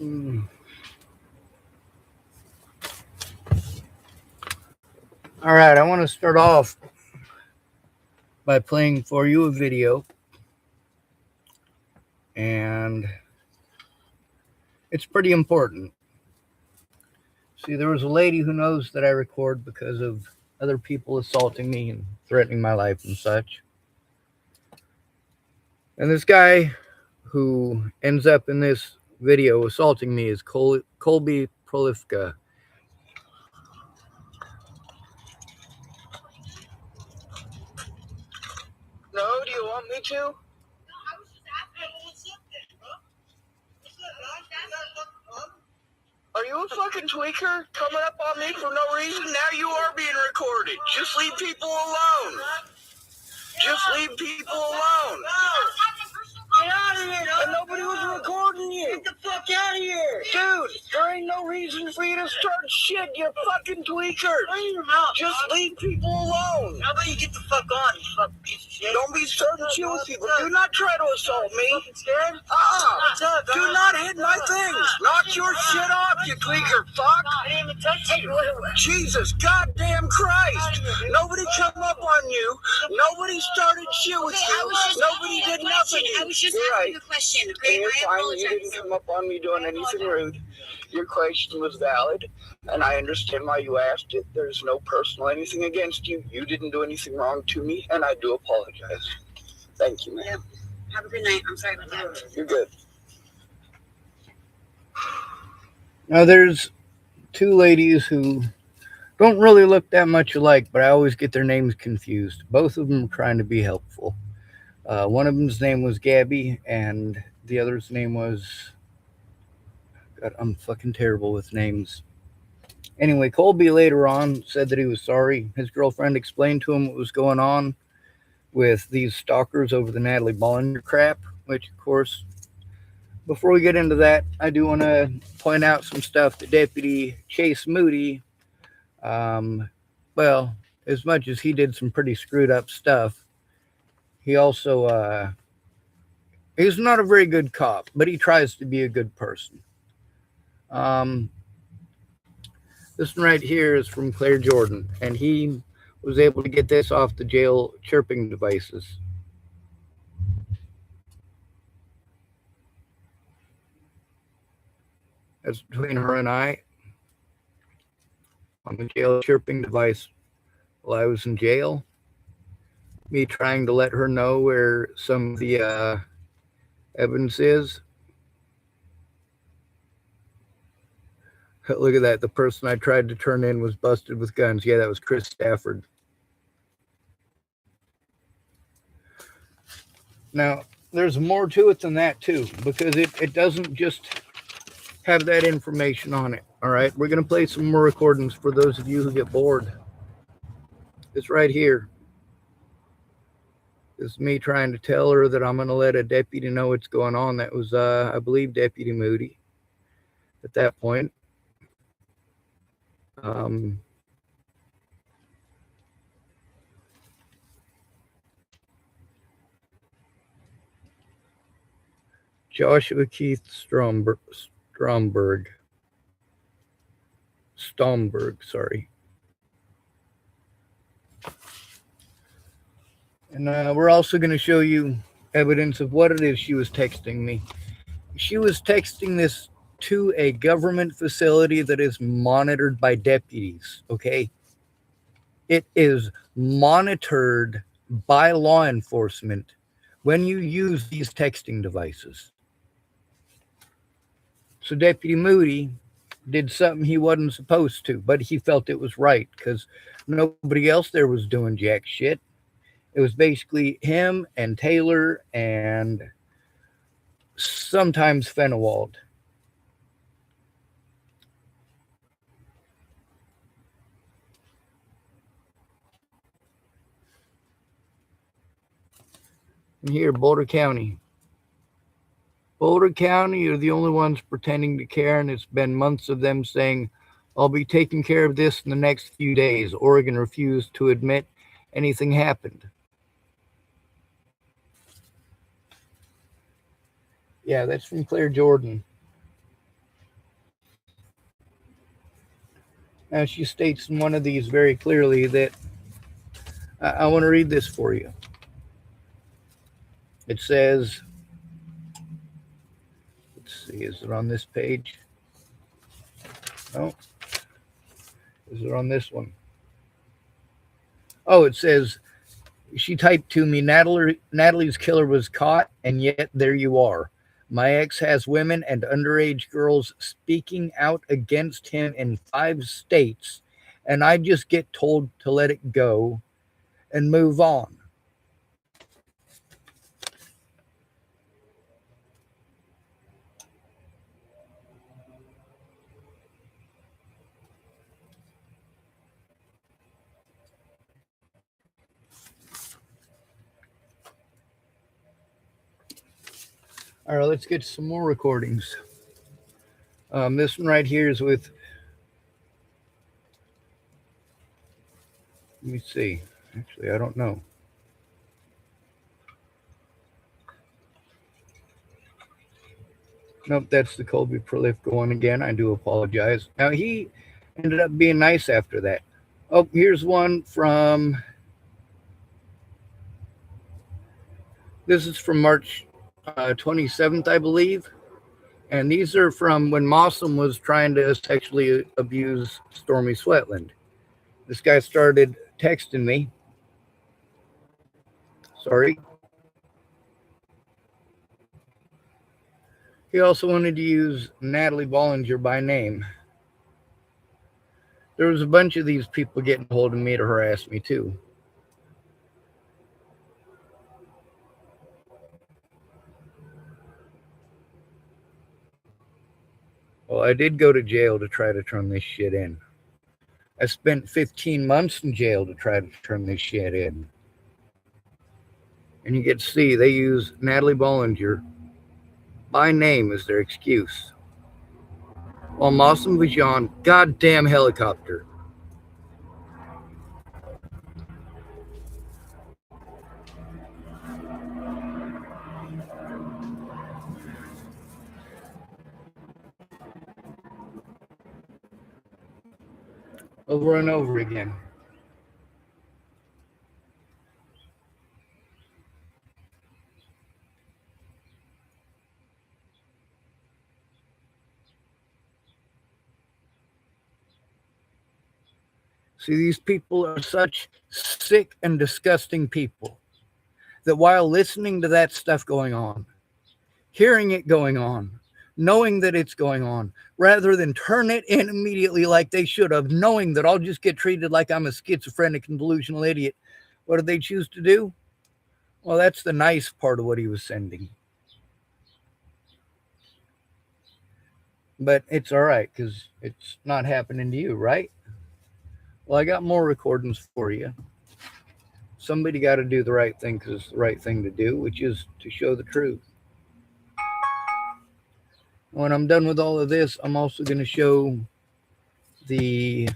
All right, I want to start off by playing for you a video, and it's pretty important. See, there was a lady who knows that I record because of other people assaulting me and threatening my life and such. And this guy who ends up in this video assaulting me is Colby Prolifka. No, do you want me to? Are you a fucking tweaker coming up on me for no reason? Now you are being recorded. Just leave people alone. Just leave people alone. Get out of here. And nobody was recording you. Get the fuck out of here. Dude, there ain't no reason for you to start shit, you fucking tweaker. Just leave people alone. How about you get the fuck on, you fucking piece of shit? Don't be starting shit with people. Do not try to assault me. Fucking scared? Do not hit my things. Knock your shit off, you tweaker fuck. I didn't even touch you. Jesus goddamn Christ. Nobody come up on you. Nobody started shit with you. Nobody did nothing. I was just asking a question. Okay, you're fine. You didn't come up on me doing anything rude. Your question was valid, and I understand why you asked it. There's no personal anything against you. You didn't do anything wrong to me, and I do apologize. Thank you, ma'am. Yeah. Have a good night. I'm sorry about that. You're good. Now, there's two ladies who don't really look that much alike, but I always get their names confused. Both of them are trying to be helpful. One of them's name was Gabby, and the other's name was... God, I'm fucking terrible with names. Anyway, Colby later on said that he was sorry. His girlfriend explained to him what was going on with these stalkers over the Natalie Bollinger crap, which, of course, before we get into that, I do want to point out some stuff that Deputy Chase Moody, well, as much as he did some pretty screwed up stuff, he also, he's not a very good cop, but he tries to be a good person. This one right here is from Claire Jordan, and he was able to get this off the jail chirping devices. That's between her and I on the jail chirping device while I was in jail. Me trying to let her know where some of the evidence is. Look at that. The person I tried to turn in was busted with guns. Yeah, that was Chris Stafford. Now, there's more to it than that, too, because it doesn't just have that information on it. All right, we're going to play some more recordings for those of you who get bored. It's right here. This is me trying to tell her that I'm going to let a deputy know what's going on. That was, I believe, Deputy Moody at that point. Joshua Keith Stromberg, sorry. And we're also going to show you evidence of what it is she was texting me. She was texting this to a government facility that is monitored by deputies, okay? It is monitored by law enforcement when you use these texting devices. So Deputy Moody did something he wasn't supposed to, but he felt it was right because nobody else there was doing jack shit. It was basically him and Taylor and sometimes Fenewald. And here, Boulder County. Boulder County are the only ones pretending to care, and it's been months of them saying, I'll be taking care of this in the next few days. Oregon refused to admit anything happened. Yeah, that's from Claire Jordan. Now, she states in one of these very clearly that I want to read this for you. It says, let's see, is it on this page? No. Is it on this one? Oh, it says, she typed to me, Natalie's killer was caught, and yet there you are. My ex has women and underage girls speaking out against him in 5 states, and I just get told to let it go and move on. All right, let's get some more recordings. This one right here is with, let me see. Actually, I don't know. Nope, that's the Colby Prolific one again. I do apologize. Now, he ended up being nice after that. Oh, here's one from, this is from March 27th, I believe. And these are from when Mossum was trying to sexually abuse Stormy Sweatland. This guy started texting me. Sorry. He also wanted to use Natalie Bollinger by name. There was a bunch of these people getting hold of me to harass me too. Well, I did go to jail to try to turn this shit in. I spent 15 months in jail to try to turn this shit in. And you get to see they use Natalie Bollinger by name as their excuse. While Mossum was on goddamn helicopter. Over and over again. See, these people are such sick and disgusting people that while listening to that stuff going on, hearing it going on, knowing that it's going on, rather than turn it in immediately like they should have, knowing that I'll just get treated like I'm a schizophrenic and delusional idiot, what did they choose to do? Well, that's the nice part of what he was sending. But it's all right because it's not happening to you, right? Well, I got more recordings for you. Somebody got to do the right thing because it's the right thing to do, which is to show the truth. When I'm done with all of this, I'm also going to show the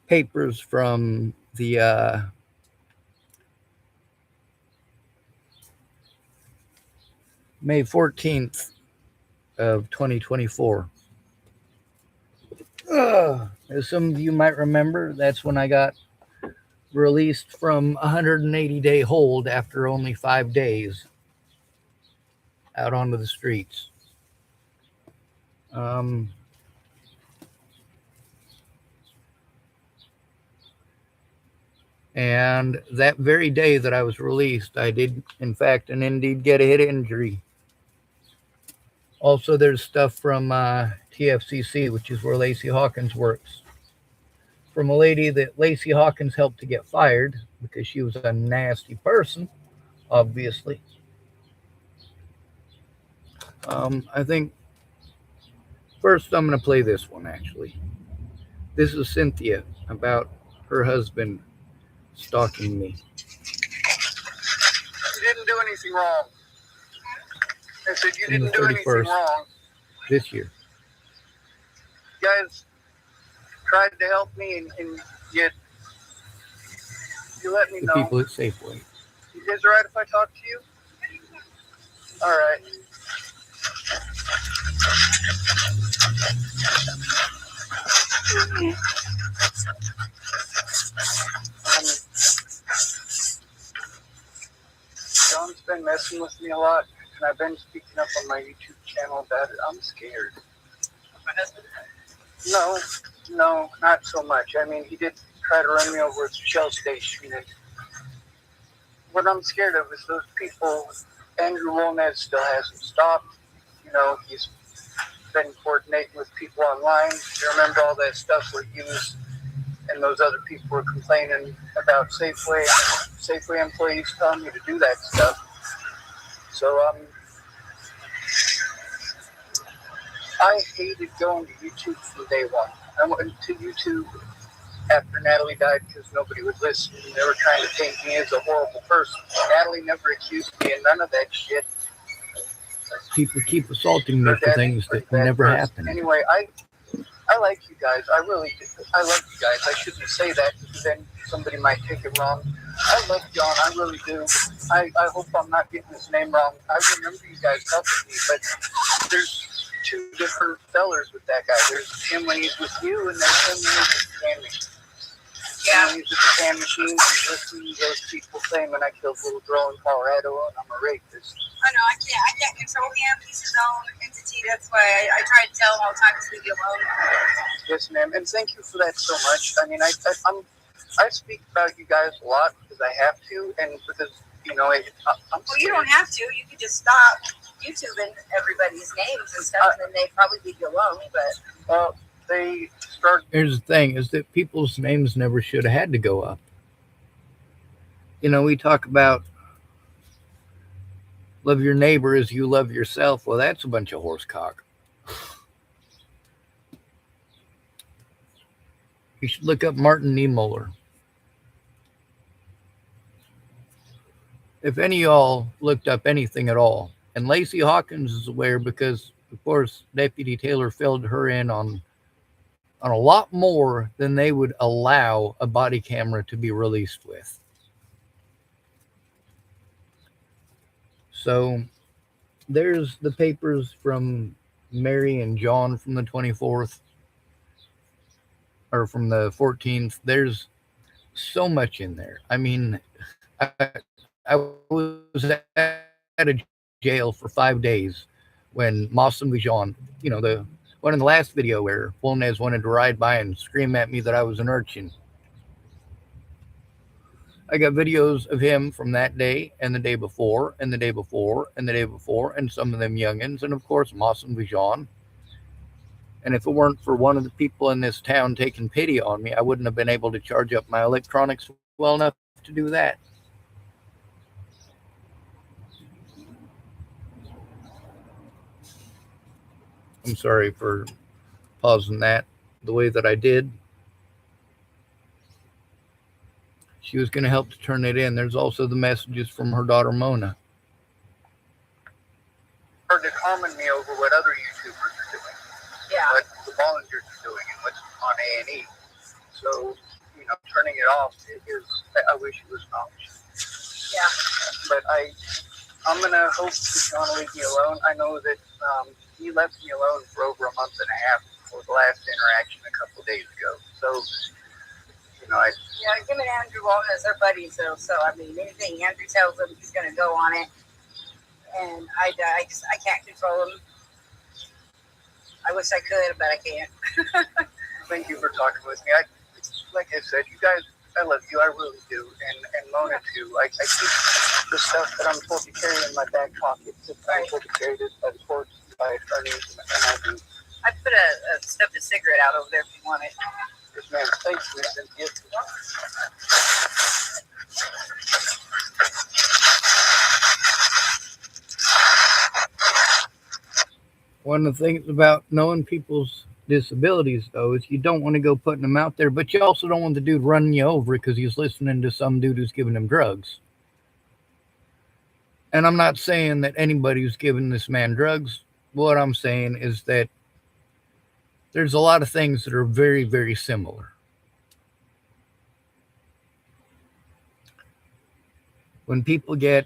papers from the May 14th of 2024. As some of you might remember, that's when I got released from 180-day hold after only 5 days out onto the streets. And that very day that I was released, I did, in fact, and indeed get a head injury. Also, there's stuff from TFCC, which is where Lacey Hawkins works. From a lady that Lacey Hawkins helped to get fired because she was a nasty person, obviously. I think first I'm going to play this one, actually. This is Cynthia about her husband stalking me. You didn't do anything wrong. I said you didn't do anything wrong. This year. You guys tried to help me and yet you let me know. The people at Safeway. You guys all right if I talk to you? All right. John's been messing with me a lot, and I've been speaking up on my YouTube channel about it. I'm scared. My husband? No, not so much. I mean, he did try to run me over at the Shell station. And what I'm scared of is those people. Andrew Wolnez still hasn't stopped. You know, he's been coordinating with people online. You remember all that stuff where he was and those other people were complaining about Safeway employees telling you to do that stuff. So I hated going to YouTube from day one. I went to YouTube after Natalie died because nobody would listen. They were trying to paint me as a horrible person. Natalie never accused me of none of that shit. People keep assaulting me for things that never happened. Anyway, I like you guys. I really do. I love you guys. I shouldn't say that because then somebody might take it wrong. I love John. I really do. I hope I'm not getting his name wrong. I remember you guys helping me, but there's two different fellers with that guy. There's him when he's with you, and there's him when he's with the can machine. Yeah. When he's with the can machine, he's listening to those people saying when I killed a little girl in Colorado and I'm a rapist. I know, I can't control him. He's his own entity. That's why I try to tell him all the time to leave you alone. Yes, ma'am. And thank you for that so much. I mean, I speak about you guys a lot because I have to, and because, you know, I'm Well, you don't have to. You could just stop YouTubing everybody's names and stuff, and then they'd probably leave you alone. But they start. Here's the thing, is that people's names never should have had to go up. You know, we talk about love your neighbor as you love yourself. Well, that's a bunch of horsecock. You should look up Martin Niemöller. If any of y'all looked up anything at all, and Lacey Hawkins is aware because, of course, Deputy Taylor filled her in on a lot more than they would allow a body camera to be released with. So there's the papers from Mary and John from the 24th, or from the 14th. There's so much in there. I mean, I was at a jail for 5 days when Moss and Vijon, you know, the one in the last video where Wolnez wanted to ride by and scream at me that I was an urchin. I got videos of him from that day and the day before and the day before and the day before, and some of them youngins, and of course Moss and Vijon. And if it weren't for one of the people in this town taking pity on me, I wouldn't have been able to charge up my electronics well enough to do that. I'm sorry for pausing that the way that I did. She was going to help to turn it in. There's also the messages from her daughter Mona. Hard to comment me over what other YouTubers are doing. yeah, What the volunteers are doing and what's on A&E. So, you know, turning it off is, I wish it was an option. yeah. But I'm going to hope that John will leave me alone. I know that he left me alone for over a month and a half before the last interaction a couple of days ago. So, you know, Yeah, him and Andrew Walnut are buddies, though. So I mean, anything Andrew tells him, he's going to go on it. And I can't control him. I wish I could, but I can't. thank you for talking with me. Like I said, you guys, I love you. I really do. And Mona, too. I keep the stuff that I'm supposed to carry in my back pocket. I'm supposed to carry this by the courts, by attorneys, and I do. I put a stuffed cigarette out over there if you want it. Yes, ma'am. Thanks, Miss Cynthia. One of the things about knowing people's disabilities, though, is you don't want to go putting them out there, but you also don't want the dude running you over because he's listening to some dude who's giving him drugs. And I'm not saying that anybody who's giving this man drugs. What I'm saying is that there's a lot of things that are very, very similar. When people get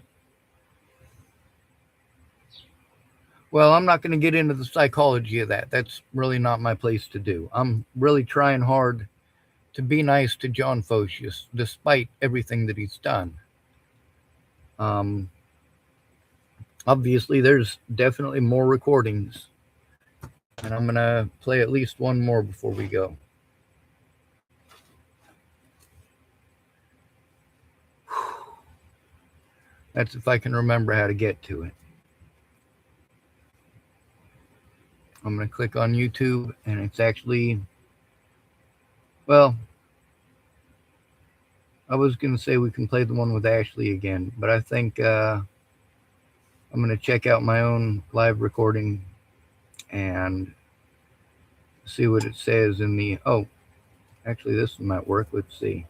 Well, I'm not going to get into the psychology of that. That's really not my place to do. I'm really trying hard to be nice to John Photius, despite everything that he's done. Um, Obviously, there's definitely more recordings, and I'm going to play at least one more before we go. That's if I can remember how to get to it. I'm going to click on YouTube, and it's actually, well, I was going to say we can play the one with Ashley again, but I think I'm going to check out my own live recording and see what it says in the, oh, actually this might work. Let's see.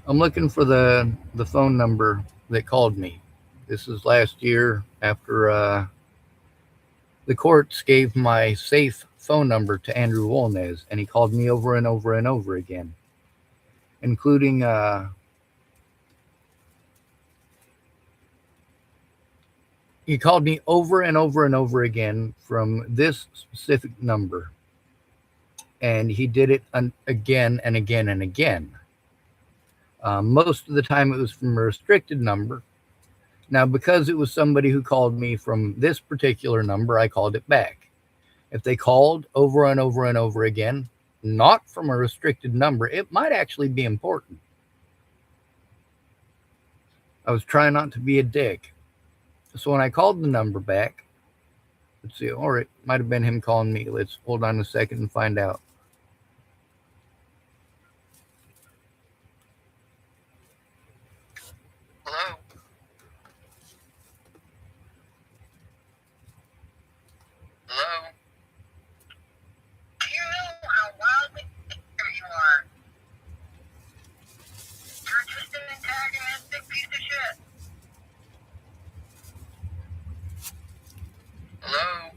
I'm looking for the phone number that called me. This is last year after the courts gave my safe phone number to Andrew Wolnez, and he called me over and over and over again, including he called me over and over and over again from this specific number, and he did it again and again and again. Most of the time it was from a restricted number. Now, because it was somebody who called me from this particular number, I called it back. If they called over and over and over again, not from a restricted number, it might actually be important. I was trying not to be a dick. So when I called the number back, let's see, or it might have been him calling me. Let's hold on a second and find out. Hello? Hello? Do you know how wildly you are? You're just an antagonistic piece of shit. Hello?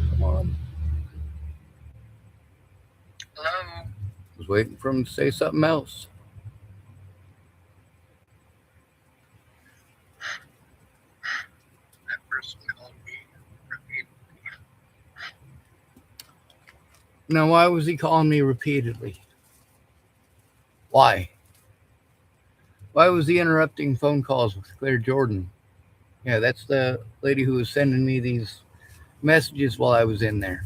Come on. Hello? I was waiting for him to say something else. That person called me repeatedly. Now, why was he calling me repeatedly? Why? Why was he interrupting phone calls with Claire Jordan? Yeah, that's the lady who was sending me these messages while I was in there.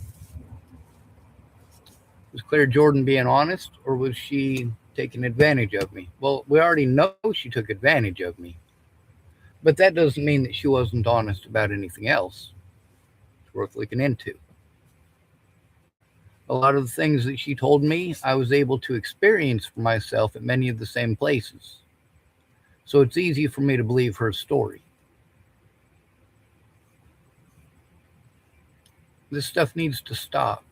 Was Claire Jordan being honest, or was she taking advantage of me? Well, we already know she took advantage of me. But that doesn't mean that she wasn't honest about anything else. It's worth looking into. A lot of the things that she told me, I was able to experience for myself at many of the same places. So it's easy for me to believe her story. This stuff needs to stop.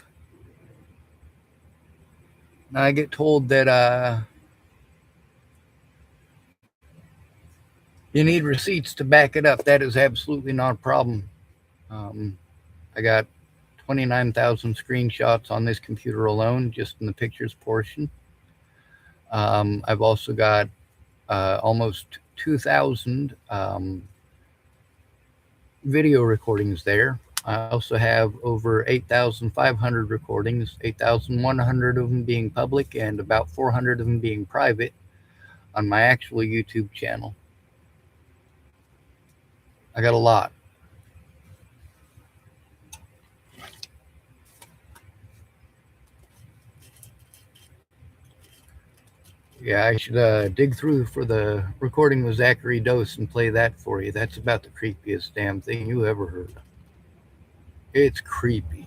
Now I get told that you need receipts to back it up. That is absolutely not a problem. I got 29,000 screenshots on this computer alone, just in the pictures portion. I've also got almost 2,000 video recordings there. I also have over 8,500 recordings, 8,100 of them being public and about 400 of them being private on my actual YouTube channel. I got a lot. Yeah, I should dig through for the recording with Zachary Dose and play that for you. That's about the creepiest damn thing you ever heard. It's creepy.